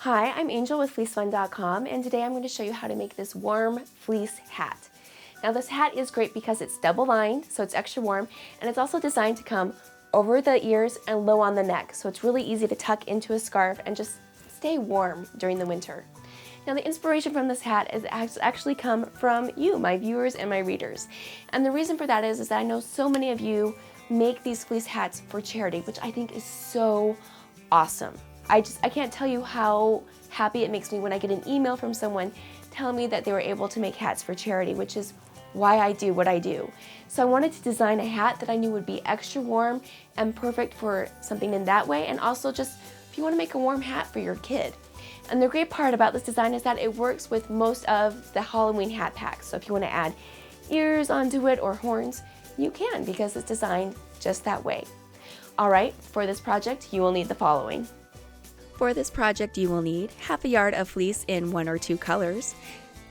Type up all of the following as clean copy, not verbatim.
Hi, I'm Angel with FleeceFun.com, and today I'm going to show you how to make this warm fleece hat. Now this hat is great because it's double lined, so it's extra warm, and it's also designed to come over the ears and low on the neck, so it's really easy to tuck into a scarf and just stay warm during the winter. Now the inspiration from this hat has actually come from you, my viewers and my readers. And the reason for that is that I know so many of you make these fleece hats for charity, which I think is so awesome. I can't tell you how happy it makes me when I get an email from someone telling me that they were able to make hats for charity, which is why I do what I do. So I wanted to design a hat that I knew would be extra warm and perfect for something in that way, and also just if you want to make a warm hat for your kid. And the great part about this design is that it works with most of the Halloween hat packs. So if you want to add ears onto it or horns, you can, because it's designed just that way. Alright, for this project you will need the following. For this project you will need half a yard of fleece in 1 or 2 colors,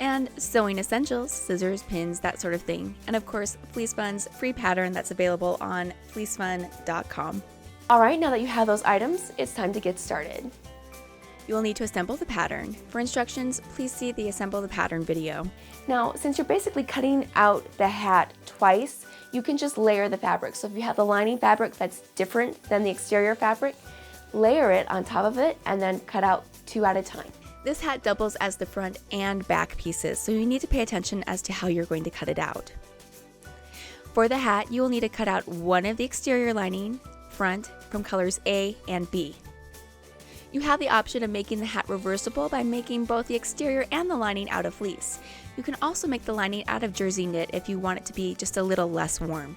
and sewing essentials, scissors, pins, that sort of thing, and of course Fleece Fun's free pattern that's available on fleecefun.com. Alright, now that you have those items, it's time to get started. You will need to assemble the pattern. For instructions, please see the Assemble the Pattern video. Now, since you're basically cutting out the hat twice, you can just layer the fabric. So if you have the lining fabric that's different than the exterior fabric, layer it on top of it and then cut out 2 at a time. This hat doubles as the front and back pieces, so you need to pay attention as to how you're going to cut it out. For the hat, you will need to cut out one of the exterior lining, front, from colors A and B. You have the option of making the hat reversible by making both the exterior and the lining out of fleece. You can also make the lining out of jersey knit if you want it to be just a little less warm.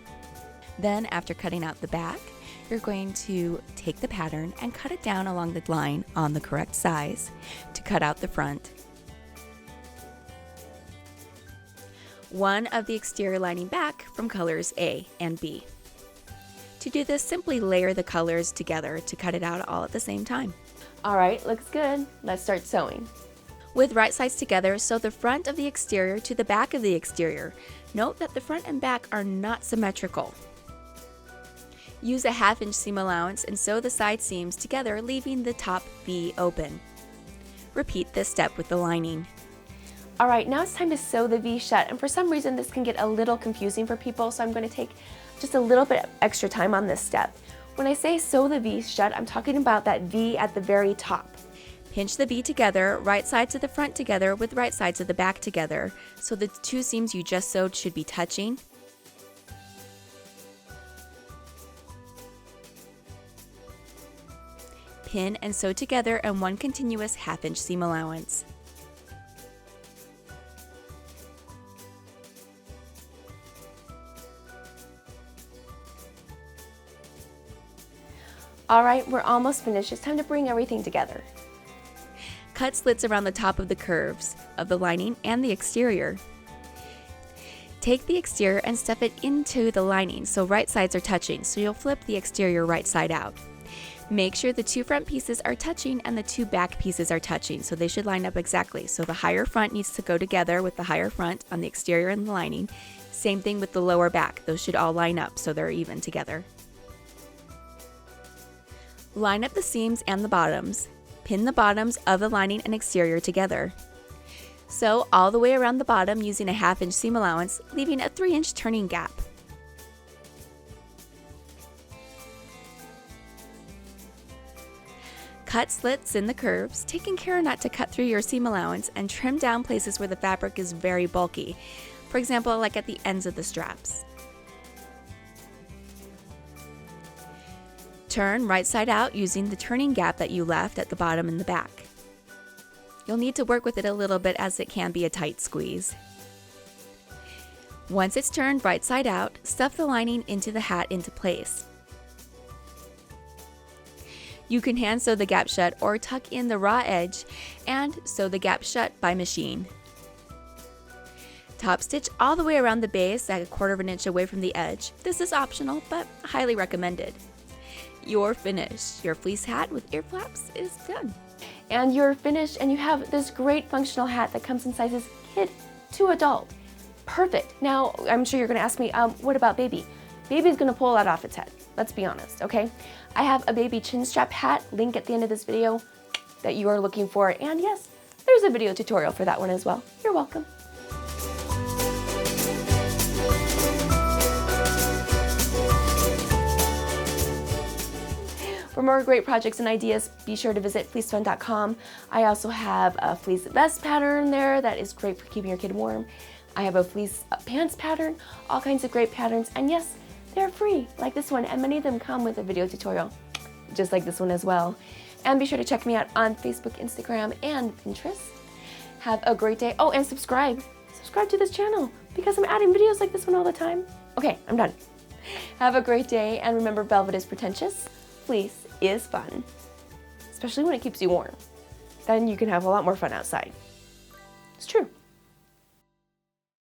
Then, after cutting out the back, you're going to take the pattern and cut it down along the line on the correct size to cut out the front. One of the exterior lining back from colors A and B. To do this, simply layer the colors together to cut it out all at the same time. Alright, looks good. Let's start sewing. With right sides together, sew the front of the exterior to the back of the exterior. Note that the front and back are not symmetrical. Use a 1/2 inch seam allowance and sew the side seams together, leaving the top V open. Repeat this step with the lining. Alright, now it's time to sew the V shut, and for some reason this can get a little confusing for people, so I'm going to take just a little bit extra time on this step. When I say sew the V shut, I'm talking about that V at the very top. Pinch the V together, right sides of the front together with right sides of the back together, so the 2 seams you just sewed should be touching. Pin and sew together in one continuous 1/2 inch seam allowance. Alright, we're almost finished. It's time to bring everything together. Cut slits around the top of the curves of the lining and the exterior. Take the exterior and stuff it into the lining so right sides are touching, so you'll flip the exterior right side out. Make sure the 2 front pieces are touching and the 2 back pieces are touching, so they should line up exactly. So the higher front needs to go together with the higher front on the exterior and the lining. Same thing with the lower back. Those should all line up so they're even together. Line up the seams and the bottoms. Pin the bottoms of the lining and exterior together. Sew all the way around the bottom using a 1/2 inch seam allowance, leaving a 3 inch turning gap. Cut slits in the curves, taking care not to cut through your seam allowance, and trim down places where the fabric is very bulky. For example, like at the ends of the straps. Turn right side out using the turning gap that you left at the bottom and the back. You'll need to work with it a little bit as it can be a tight squeeze. Once it's turned right side out, stuff the lining into the hat into place. You can hand sew the gap shut or tuck in the raw edge and sew the gap shut by machine. Top stitch all the way around the base at 1/4 inch away from the edge. This is optional, but highly recommended. You're finished. Your fleece hat with ear flaps is done. And you're finished, and you have this great functional hat that comes in sizes kid to adult. Perfect. Now, I'm sure you're going to ask me, what about baby? Baby's gonna pull that off its head. Let's be honest, okay? I have a baby chin strap hat, link at the end of this video. that you are looking for. And yes, there's a video tutorial for that one as well. You're welcome. For more great projects and ideas, be sure to visit fleecefun.com. I also have a fleece vest pattern there that is great for keeping your kid warm. I have a fleece pants pattern, all kinds of great patterns, and yes, they're free, like this one, and many of them come with a video tutorial, just like this one as well. And be sure to check me out on Facebook, Instagram, and Pinterest. Have a great day. Oh, and subscribe. Subscribe to this channel because I'm adding videos like this one all the time. Okay, I'm done. Have a great day, and remember, velvet is pretentious, fleece is fun, especially when it keeps you warm. Then you can have a lot more fun outside. It's true.